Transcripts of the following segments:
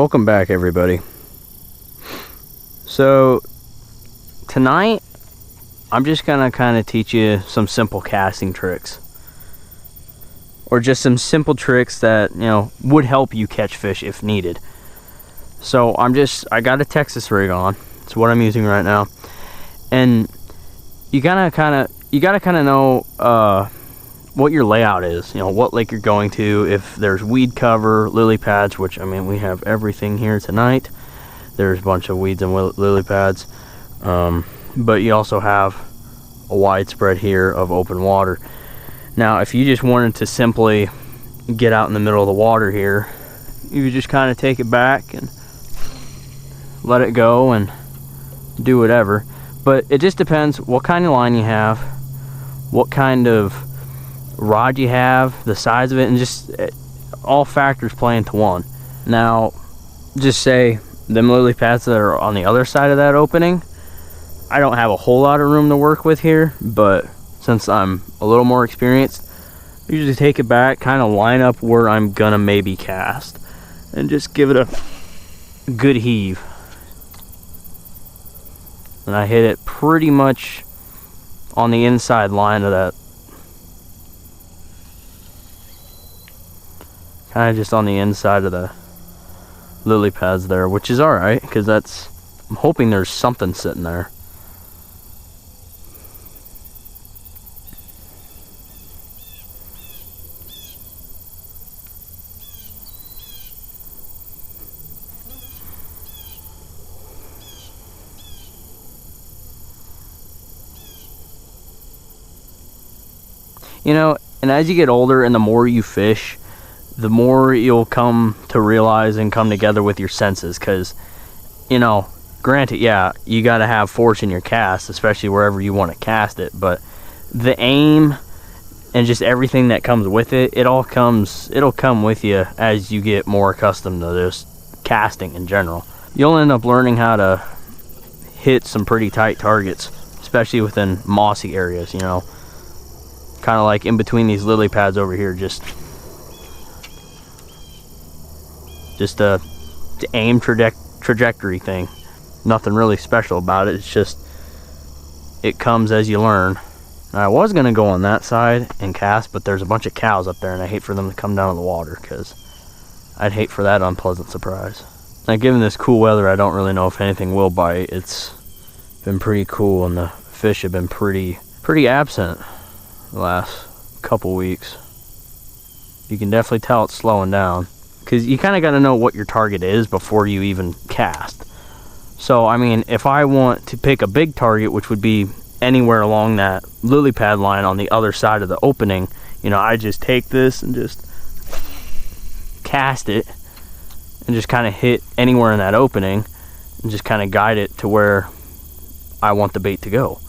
Welcome back, everybody. So tonight I'm just gonna kind of teach you some simple casting tricks, or just some simple tricks that, you know, would help you catch fish if needed. So I got a Texas rig on. It's what I'm using right now, and you gotta kind of know what your layout is. You know, what lake you're going to. If there's weed cover, lily pads, which, I mean, we have everything here tonight. There's a bunch of weeds and lily pads, but you also have a wide spread here of open water. Now, if you just wanted to simply get out in the middle of the water here, you could just kind of take it back and let it go and do whatever. But it just depends what kind of line you have, what kind of rod you have, the size of it, and just all factors play into one. Now, just say them lily pads that are on the other side of that opening, I don't have a whole lot of room to work with here, but since I'm a little more experienced, I usually take it back, kind of line up where I'm gonna maybe cast, and just give it a good heave. And I hit it pretty much on the inside line of that. Kind of just on the inside of the lily pads there, which is alright, because I'm hoping there's something sitting there. You know, and as you get older and the more you fish, the more you'll come to realize and come together with your senses. Because, you know, granted, yeah, you got to have force in your cast, especially wherever you want to cast it, but the aim and just everything that comes with it, it'll come with you as you get more accustomed to this casting in general. You'll end up learning how to hit some pretty tight targets, especially within mossy areas, you know, kind of like in between these lily pads over here. Just a aim trajectory thing. Nothing really special about it. It's just, it comes as you learn. Now, I was gonna go on that side and cast, but there's a bunch of cows up there, and I hate for them to come down in the water, because I'd hate for that unpleasant surprise. Now, given this cool weather, I don't really know if anything will bite. It's been pretty cool, and the fish have been pretty absent the last couple weeks. You can definitely tell it's slowing down, because you kind of got to know what your target is before you even cast. So, I mean, if I want to pick a big target, which would be anywhere along that lily pad line on the other side of the opening, you know, I just take this and just cast it and just kind of hit anywhere in that opening and just kind of guide it to where I want the bait to go.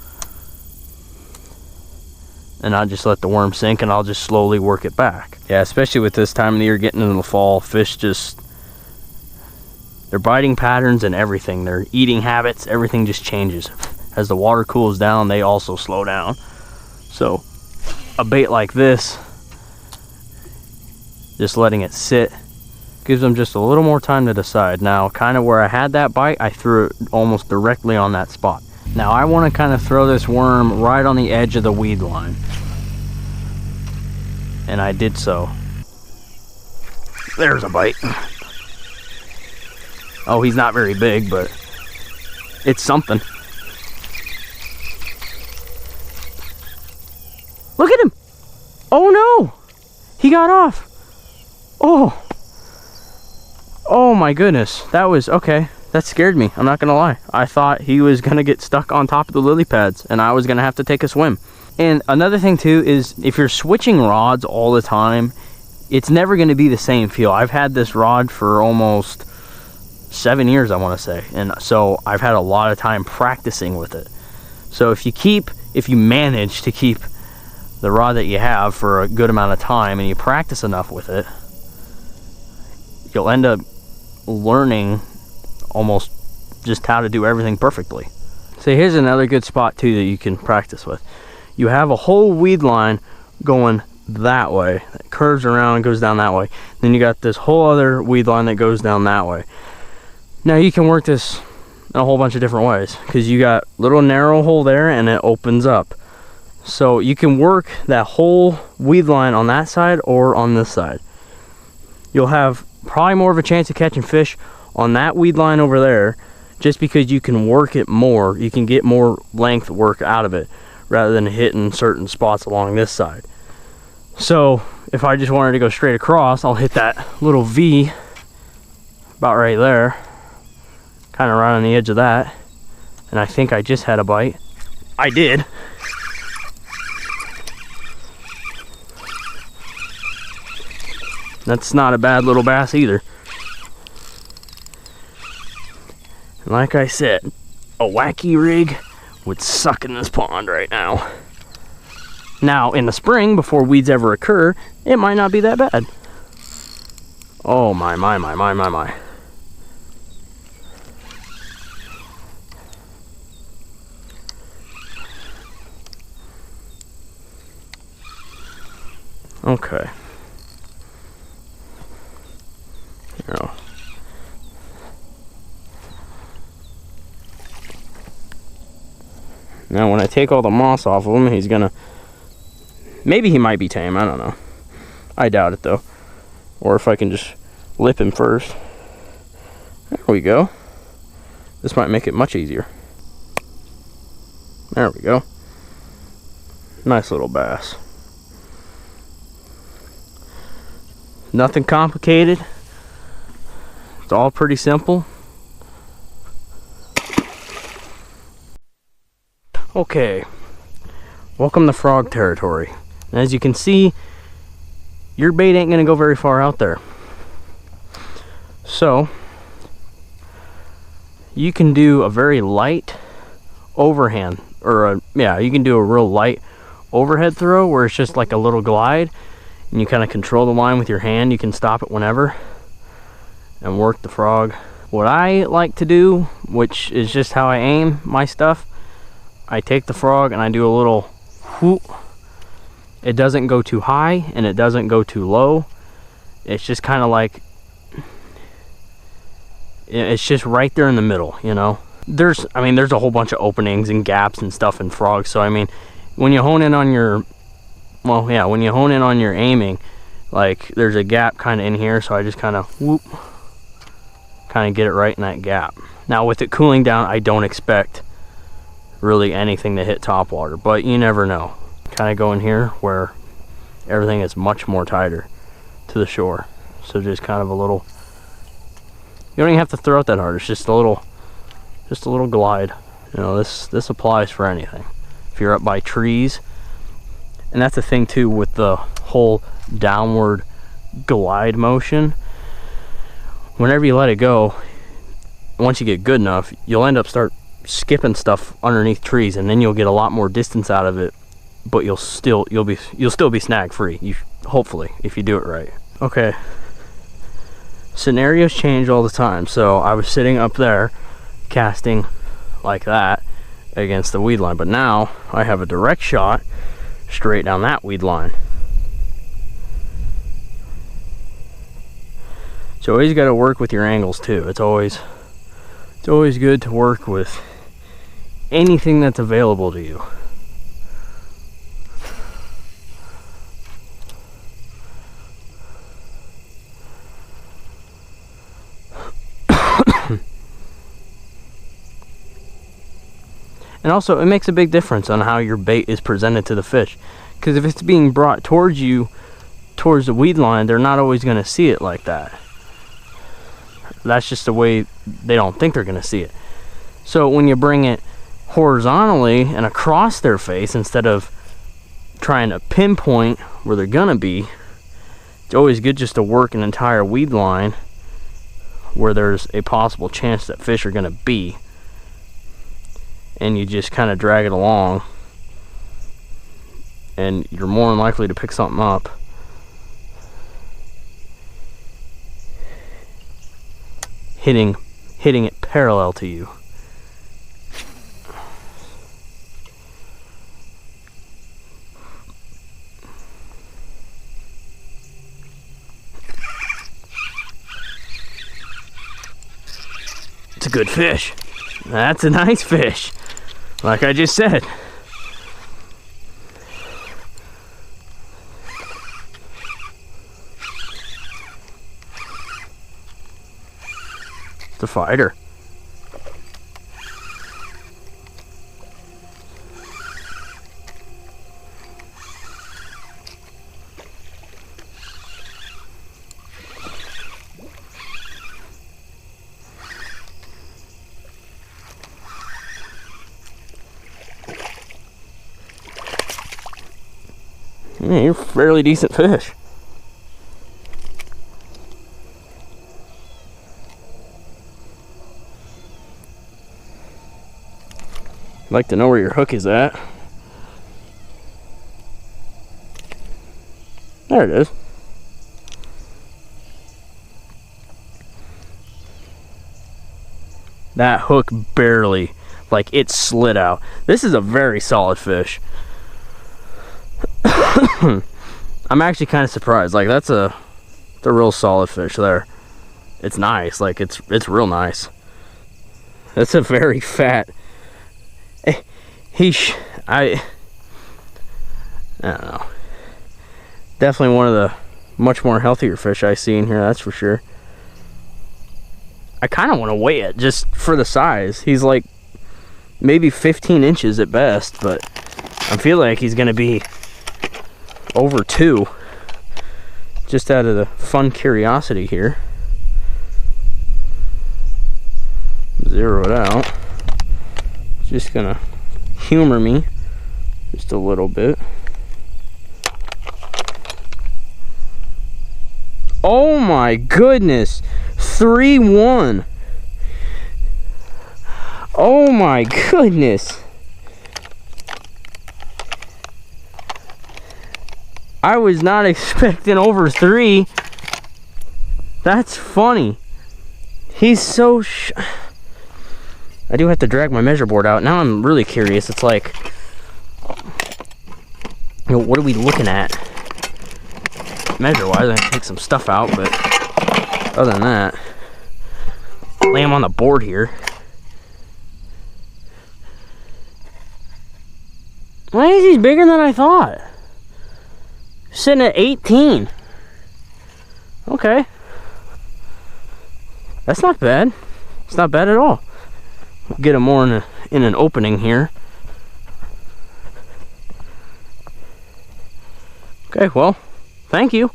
And I just let the worm sink, and I'll just slowly work it back. Yeah, especially with this time of the year, getting into the fall, fish just, their biting patterns and everything, their eating habits, everything just changes. As the water cools down, they also slow down. So a bait like this, just letting it sit, gives them just a little more time to decide. Now, kind of where I had that bite, I threw it almost directly on that spot. Now, I want to kind of throw this worm right on the edge of the weed line. And I did so. There's a bite. Oh, he's not very big, but it's something. Look at him! Oh no! He got off! Oh! Oh my goodness. That was, okay. That scared me, I'm not gonna lie. I thought he was gonna get stuck on top of the lily pads and I was gonna have to take a swim. And another thing too is, if you're switching rods all the time, it's never gonna be the same feel. I've had this rod for almost 7 years, I wanna say. And so I've had a lot of time practicing with it. So if you manage to keep the rod that you have for a good amount of time and you practice enough with it, you'll end up learning almost just how to do everything perfectly. So here's another good spot too that you can practice with. You have a whole weed line going that way. It curves around and goes down that way. Then you got this whole other weed line that goes down that way. Now you can work this in a whole bunch of different ways, because you got little narrow hole there and it opens up. So you can work that whole weed line on that side or on this side. You'll have probably more of a chance of catching fish on that weed line over there, just because you can work it more. You can get more length work out of it rather than hitting certain spots along this side. So if I just wanted to go straight across, I'll hit that little V about right there, kind of right on the edge of that, and I think I just had a bite. I did. That's not a bad little bass either. And like I said, a wacky rig would suck in this pond right now. Now, in the spring, before weeds ever occur, it might not be that bad. Oh my. Okay. Here. Now when I take all the moss off of him, he's gonna, maybe he might be tame, I don't know. I doubt it though. Or if I can just lip him first. There we go. This might make it much easier. There we go. Nice little bass. Nothing complicated. It's all pretty simple. Okay, welcome to frog territory. And as you can see, your bait ain't gonna go very far out there. So, you can do a very light overhand, or you can do a real light overhead throw where it's just like a little glide, and you kind of control the line with your hand. You can stop it whenever and work the frog. What I like to do, which is just how I aim my stuff, I take the frog and I do a little whoop. It doesn't go too high and it doesn't go too low. It's just kind of like, it's just right there in the middle, you know. There's a whole bunch of openings and gaps and stuff in frogs. So I mean, when you hone in on your, when you hone in on your aiming, like there's a gap kind of in here. So I just kind of whoop, kind of get it right in that gap. Now with it cooling down, I don't expect really anything to hit top water, but you never know. Kind of go in here where everything is much more tighter to the shore. So just kind of a little, you don't even have to throw it that hard. It's just a little glide. You know, this applies for anything. If you're up by trees, and that's the thing too with the whole downward glide motion. Whenever you let it go, once you get good enough, you'll end up start skipping stuff underneath trees, and then you'll get a lot more distance out of it, but you'll still be snag free, hopefully, if you do it right. Okay, scenarios change all the time. So I was sitting up there casting like that against the weed line, but now I have a direct shot straight down that weed line. So always got to work with your angles too. It's always good to work with anything that's available to you. And also, it makes a big difference on how your bait is presented to the fish. Because if it's being brought towards you, towards the weed line, they're not always going to see it like that. That's just the way they don't think they're going to see it. So when you bring it horizontally and across their face, instead of trying to pinpoint where they're going to be, it's always good just to work an entire weed line where there's a possible chance that fish are going to be. And you just kind of drag it along, and you're more than likely to pick something up. Hitting it parallel to you. a good fish. That's a nice fish. Like I just said. It's a fighter. Yeah, you're a fairly decent fish. I'd like to know where your hook is at. There it is. That hook barely, like it slid out. This is a very solid fish. I'm actually kind of surprised. Like it's a real solid fish there. It's nice. Like it's real nice. That's a very fat. I don't know. Definitely one of the much more healthier fish I see in here. That's for sure. I kind of want to weigh it just for the size. He's like maybe 15 inches at best, but I feel like he's gonna be over 2, just out of the fun curiosity here. Zero it out. Just gonna humor me just a little bit. Oh my goodness, 3-1. Oh my goodness. I was not expecting over 3. That's funny. He's so I do have to drag my measure board out. Now I'm really curious. It's like, you know, what are we looking at measure-wise? I can take some stuff out, but other than that, lay him on the board here. Why is he bigger than I thought? Sitting at 18. Okay. That's not bad. It's not bad at all. We'll get him more in an opening here. Okay, well, thank you.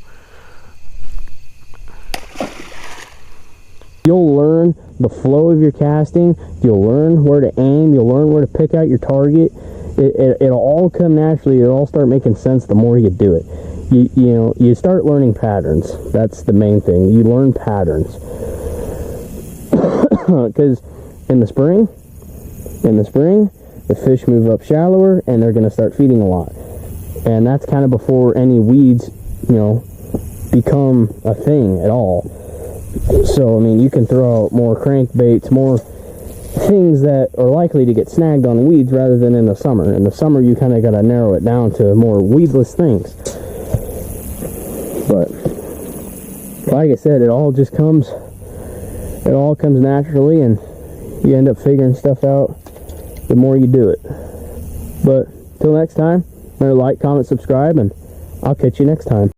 You'll learn the flow of your casting. You'll learn where to aim. You'll learn where to pick out your target. It'll all come naturally. It'll all start making sense the more you do it. You know, you start learning patterns. That's the main thing. You learn patterns. Because in the spring, the fish move up shallower and they're going to start feeding a lot. And that's kind of before any weeds, you know, become a thing at all. So, I mean, you can throw out more crankbaits, more things that are likely to get snagged on weeds rather than in the summer. In the summer, you kind of got to narrow it down to more weedless things. But like I said, it all comes naturally, and you end up figuring stuff out the more you do it. But till next time, remember to like, comment, subscribe, and I'll catch you next time.